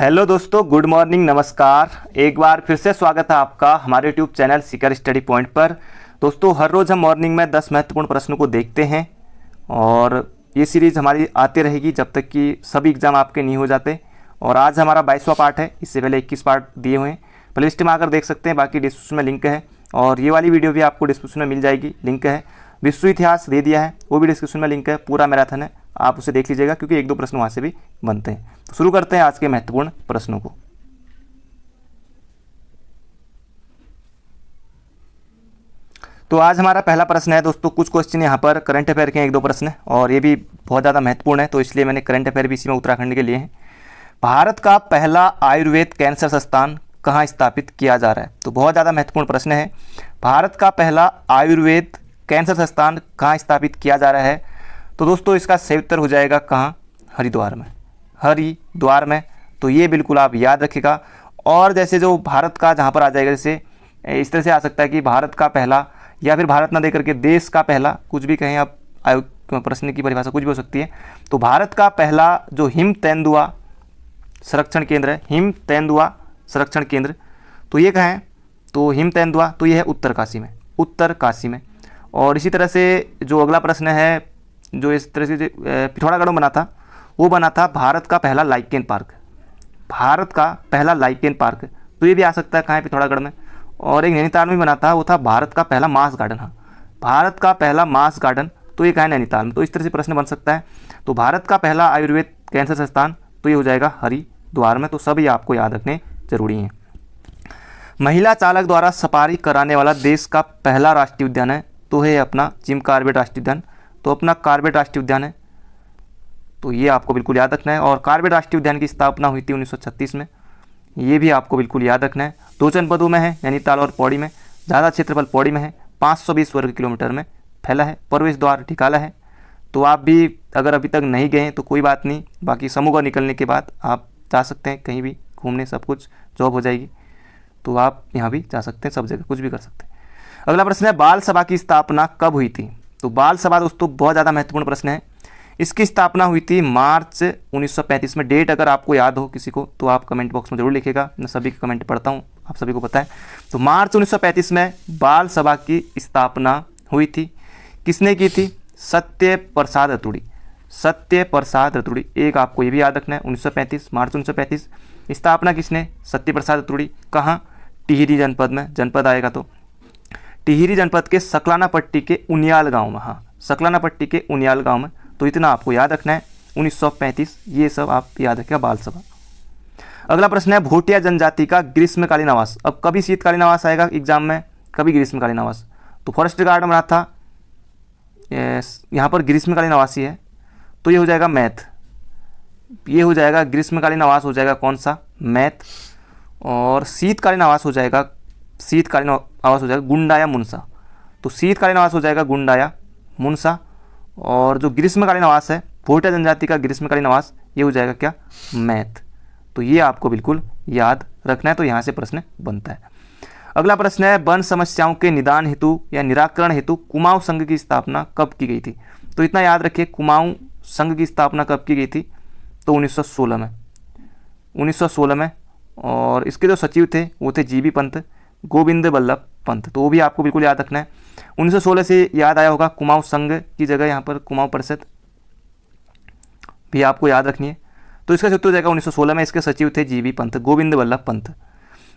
Hello दोस्तों, good morning, नमस्कार। एक बार फिर से स्वागत है आपका हमारे YouTube channel Sikar study point पर। दोस्तों, हर रोज़ हम मॉर्निंग में 10 महत्वपूर्ण प्रश्नों को देखते हैं और ये सीरीज़ हमारी आती रहेगी जब तक कि सभी एग्ज़ाम आपके नहीं हो जाते। और आज हमारा 22वां पार्ट है। इससे पहले 21 पार्ट दिए हुए हैं, प्ले लिस्ट में आकर देख सकते हैं। बाकी डिस्क्रिप्शन में लिंक है और ये वाली वीडियो भी आपको डिस्क्रिप्शन में मिल जाएगी, लिंक है। विश्व इतिहास दे दिया है, वो भी डिस्क्रिप्शन में लिंक है। पूरा मैराथन है, आप उसे देख लीजिएगा क्योंकि एक दो प्रश्न वहाँ से भी बनते हैं। तो शुरू करते हैं आज के महत्वपूर्ण प्रश्नों को। तो आज हमारा पहला प्रश्न है दोस्तों, कुछ क्वेश्चन यहाँ पर करंट अफेयर के हैं, एक दो प्रश्न, और ये भी बहुत ज़्यादा महत्वपूर्ण है, तो इसलिए मैंने करंट अफेयर भी इसी में उत्तराखंड के लिए हैं। भारत का पहला आयुर्वेद कैंसर संस्थान कहाँ स्थापित किया जा रहा है? तो बहुत ज़्यादा महत्वपूर्ण प्रश्न है। भारत का पहला आयुर्वेद कैंसर संस्थान कहाँ स्थापित किया जा रहा है? तो दोस्तों इसका सही उत्तर हो जाएगा कहाँ? हरिद्वार में, हरिद्वार में। तो ये बिल्कुल आप याद रखिएगा। और जैसे जो भारत का जहाँ पर आ जाएगा, जैसे इस तरह से आ सकता है कि भारत का पहला, या फिर भारत ना दे करके देश का पहला, कुछ भी कहें आप, प्रश्न की परिभाषा कुछ भी हो सकती है। तो भारत का पहला जो हिम तेंदुआ संरक्षण केंद्र है, हिम तेंदुआ संरक्षण केंद्र, तो ये कहाँ है? तो हिम तेंदुआ, तो ये है उत्तरकाशी में, उत्तरकाशी में। और इसी तरह से जो अगला प्रश्न है, जो इस तरह से पिथौरागढ़ में बना था, वो बना था भारत का पहला लाइकेन पार्क, भारत का पहला लाइकेन पार्क। तो ये भी आ सकता है कहाँ है? पिथौरागढ़ में। और एक नैनीताल में बना था, वो था भारत का पहला मास गार्डन। हाँ, भारत का पहला मास गार्डन, तो ये कहाँ है? नैनीताल में। तो इस तरह से प्रश्न बन सकता है। तो भारत का पहला आयुर्वेद कैंसर संस्थान, तो ये हो जाएगा हरिद्वार में। तो सभी आपको याद रखने जरूरी हैं। महिला चालक द्वारा सफारी कराने वाला देश का पहला राष्ट्रीय उद्यान है, तो है अपना जिम कॉर्बेट राष्ट्रीय उद्यान। तो अपना कॉर्बेट राष्ट्रीय उद्यान है, तो ये आपको बिल्कुल याद रखना है। और कॉर्बेट राष्ट्रीय उद्यान की स्थापना हुई थी 1936 में, ये भी आपको बिल्कुल याद रखना है। 2 जनपदों में है, नैनीताल और पौड़ी में। ज़्यादा क्षेत्रफल पौड़ी में है, 520 वर्ग किलोमीटर में फैला है। प्रवेश द्वार ढिकाला है। तो आप भी अगर अभी तक नहीं गए हैं तो कोई बात नहीं, बाकी समूह निकलने के बाद आप जा सकते हैं कहीं भी घूमने, सब कुछ जॉब हो जाएगी तो आप यहाँ भी जा सकते हैं, सब जगह कुछ भी कर सकते हैं। अगला प्रश्न है, बाल सभा की स्थापना कब हुई थी? तो बाल सभा दोस्तों बहुत ज़्यादा महत्वपूर्ण प्रश्न है। इसकी स्थापना हुई थी मार्च 1935 में। डेट अगर आपको याद हो किसी को तो आप कमेंट बॉक्स में जरूर लिखिएगा, मैं सभी के कमेंट पढ़ता हूँ, आप सभी को पता है। तो मार्च 1935 में बाल सभा की स्थापना हुई थी। किसने की थी? सत्य प्रसाद रतूड़ी, सत्य प्रसाद रतूड़ी। एक आपको ये भी याद रखना है, 1935, मार्च 1935। स्थापना किसने? सत्य प्रसाद रतूड़ी। कहाँ? टिहरी जनपद में, जनपद आएगा तो टिहरी जनपद के सकलाना पट्टी के उनियाल गांव में। हाँ, सकलाना पट्टी के उनियाल गांव में। तो इतना आपको याद रखना है, 1935, ये सब आप याद रखिएगा, बाल सभा। अगला प्रश्न है, भोटिया जनजाति का ग्रीष्मकालीन आवास। अब कभी शीतकालीन आवास आएगा एग्जाम में, कभी ग्रीष्मकालीन आवास। तो फॉरेस्ट गार्ड में था, यहाँ पर ग्रीष्मकालीन आवास ही है, तो ये हो जाएगा मैथ, ये हो जाएगा ग्रीष्मकालीन आवास, हो जाएगा कौन सा? मैथ। और शीतकालीन आवास हो जाएगा, शीतकालीन आवास हो जाएगा गुंडा या मुनसा। तो शीतकालीन आवास हो जाएगा गुंडा या मुनसा। और जो ग्रीष्मकालीन आवास है, भोटिया जनजाति का ग्रीष्मकालीन आवास, ये हो जाएगा क्या? मैथ। तो ये आपको बिल्कुल याद रखना है, तो यहाँ से प्रश्न बनता है। अगला प्रश्न है, वन समस्याओं के निदान हेतु या निराकरण हेतु कुमाऊं संघ की स्थापना कब की गई थी? तो इतना याद रखिए, कुमाऊं संघ की स्थापना कब की गई थी? तो 1916 में, 1916 में। और इसके जो सचिव थे वो थे जीबी पंत, गोविंद बल्लभ पंत। तो वो भी आपको बिल्कुल याद रखना है। 1916 से याद आया होगा, कुमाऊं संघ की जगह यहाँ पर कुमाऊं परिषद भी आपको याद रखनी है। तो इसका उत्तर हो जाएगा 1916 में। इसके सचिव थे जीबी पंत, गोविंद बल्लभ पंत।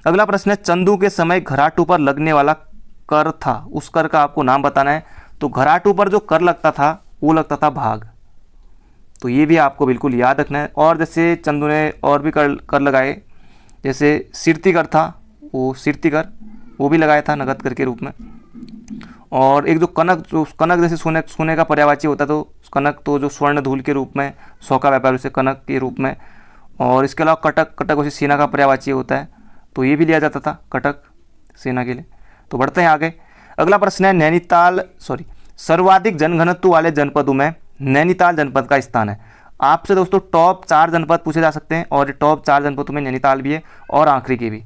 अगला प्रश्न है, चंदू के समय घराटू पर लगने वाला कर था, उस कर का आपको नाम बताना है। तो घराटू पर जो कर लगता था वो लगता था भाग। तो ये भी आपको बिल्कुल याद रखना है। और जैसे चंदू ने और भी कर लगाए, जैसे सिरती कर था, वो सिरती कर वो भी लगाया था नगद कर के रूप में। और एक जो कनक जैसे सोने का पर्यायवाची होता, तो कनक तो जो स्वर्ण धूल के रूप में, सौ का व्यापार से कनक के रूप में। और इसके अलावा कटक वैसे सेना का पर्यायवाची होता है, तो ये भी लिया जाता था कटक सेना के लिए। तो बढ़ते हैं आगे। अगला प्रश्न है, नैनीताल सर्वाधिक जनघनत्व वाले जनपदों में नैनीताल जनपद का स्थान है। आपसे दोस्तों टॉप 4 जनपद पूछे जा सकते हैं, और टॉप 4 जनपदों में नैनीताल भी है और आखिरी के भी।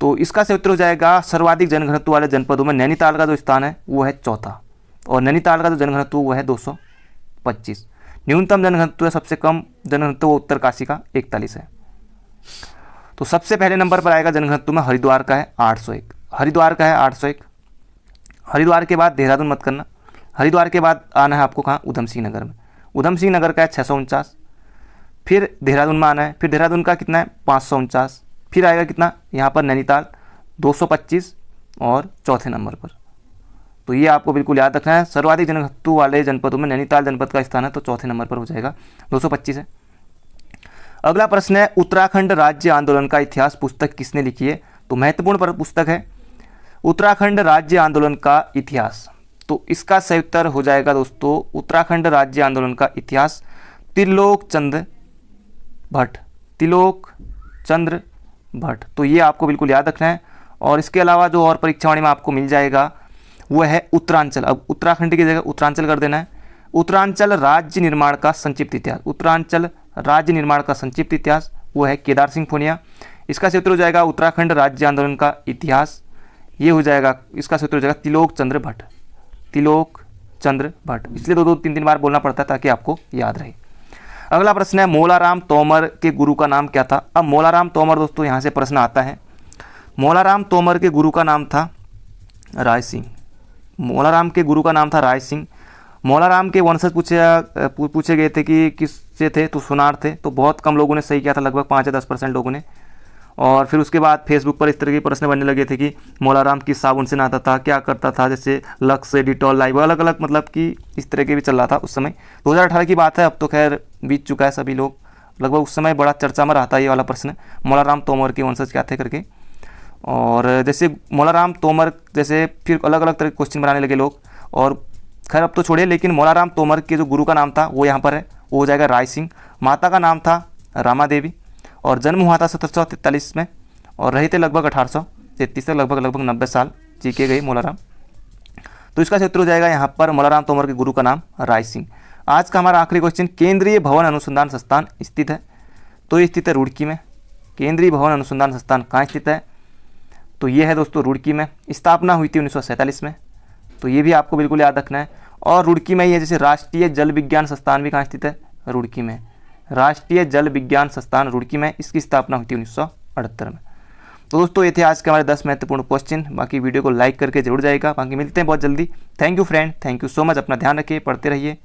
तो इसका से उत्तर हो जाएगा, सर्वाधिक जनघनत्व वाले जनपदों में नैनीताल का जो स्थान है वो है चौथा। और नैनीताल का जो जनघनत्व वो है 225। न्यूनतम जनघनत्व है, सबसे कम जनघनत्व वो उत्तरकाशी का 41 है। तो सबसे पहले नंबर पर आएगा जनघनत्व में हरिद्वार का है 801, हरिद्वार का है 801। हरिद्वार के बाद देहरादून मत करना, हरिद्वार के बाद आना है आपको कहाँ, उधम सिंह नगर में, उधम सिंह नगर का है 649। फिर देहरादून में आना है, फिर देहरादून का कितना है 549। फिर आएगा कितना यहाँ पर नैनीताल 225 और चौथे नंबर पर। तो ये आपको बिल्कुल याद रखना है, सर्वाधिक जनघनत्व वाले जनपदों में नैनीताल जनपद का स्थान है, तो चौथे नंबर पर हो जाएगा 225 है। अगला प्रश्न है उत्तराखंड राज्य आंदोलन का इतिहास पुस्तक किसने लिखी है? तो महत्वपूर्ण पुस्तक है उत्तराखंड राज्य आंदोलन का इतिहास। तो इसका सही उत्तर हो जाएगा दोस्तों उत्तराखंड राज्य आंदोलन का इतिहास त्रिलोक चंद्र भट्ट, त्रिलोक चंद्र भट्ट। तो ये आपको बिल्कुल याद रखना है। और इसके अलावा जो और परीक्षावाणी में आपको मिल जाएगा वो है उत्तरांचल, अब उत्तराखंड की जगह उत्तरांचल कर देना है। उत्तरांचल राज्य निर्माण का संक्षिप्त इतिहास, उत्तरांचल राज्य निर्माण का संक्षिप्त इतिहास वो है केदार सिंह पूनिया। इसका सूत्र हो जाएगा उत्तराखंड राज्य आंदोलन का इतिहास, ये हो जाएगा, इसका सूत्र हो जाएगा त्रिलोक चंद्र भट्ट, त्रिलोक चंद्र भट्ट। इसलिए दो दो तीन तीन बार बोलना पड़ता है ताकि आपको याद रहे। अगला प्रश्न है मोलाराम तोमर के गुरु का नाम क्या था? अब मोलाराम तोमर दोस्तों यहाँ से प्रश्न आता है, मोलाराम तोमर के गुरु का नाम था राय सिंह, मोलाराम के गुरु का नाम था राय सिंह। मोलाराम के वंशज पूछे गए थे कि किससे थे, तो सुनार थे। तो बहुत कम लोगों ने सही किया था, लगभग 5 या 10% लोगों ने। और फिर उसके बाद फेसबुक पर इस तरह के प्रश्न बनने लगे थे कि मोलाराम किस साबुन से नहाता था, क्या करता था, जैसे लक्स से, डिटॉल, लाइव, अलग अलग, मतलब कि इस तरह के भी चल रहा था उस समय। 2018 की बात है, अब तो खैर बीत चुका है, सभी लोग लगभग उस समय बड़ा चर्चा में रहा था ये वाला प्रश्न, मोलाराम तोमर के वंशज क्या थे करके। और जैसे मोलाराम तोमर जैसे फिर अलग अलग तरह के क्वेश्चन बनाने लगे लोग, और खैर अब तो छोड़िए, लेकिन मोलाराम तोमर के जो गुरु का नाम था वो यहाँ पर है, वो हो जाएगा राय सिंह। माता का नाम था रामा देवी, और जन्म हुआ था 1743 में, और रहे थे लगभग 1833 तक, लगभग 90 साल जी के गए मोलाराम। तो इसका क्षेत्र हो जाएगा यहाँ पर मोलाराम तोमर के गुरु का नाम राय सिंह। आज का हमारा आखिरी क्वेश्चन, केंद्रीय भवन अनुसंधान संस्थान स्थित है? तो ये स्थित है रुड़की में। केंद्रीय भवन अनुसंधान संस्थान कहाँ स्थित है? तो ये है दोस्तों रुड़की में। स्थापना हुई थी 1947 में, तो ये भी आपको बिल्कुल याद रखना है। और रुड़की में ही है, जैसे राष्ट्रीय जल विज्ञान संस्थान भी कहाँ स्थित है? रुड़की में। राष्ट्रीय जल विज्ञान संस्थान रुड़की में, इसकी स्थापना हुई थी 1978 में। तो दोस्तों ये थे आज के हमारे 10 महत्वपूर्ण क्वेश्चन। बाकी वीडियो को लाइक करके जरूर जाएगा। बाकी मिलते हैं बहुत जल्दी। Thank you friend, thank you so much. अपना ध्यान रखिए, पढ़ते रहिए।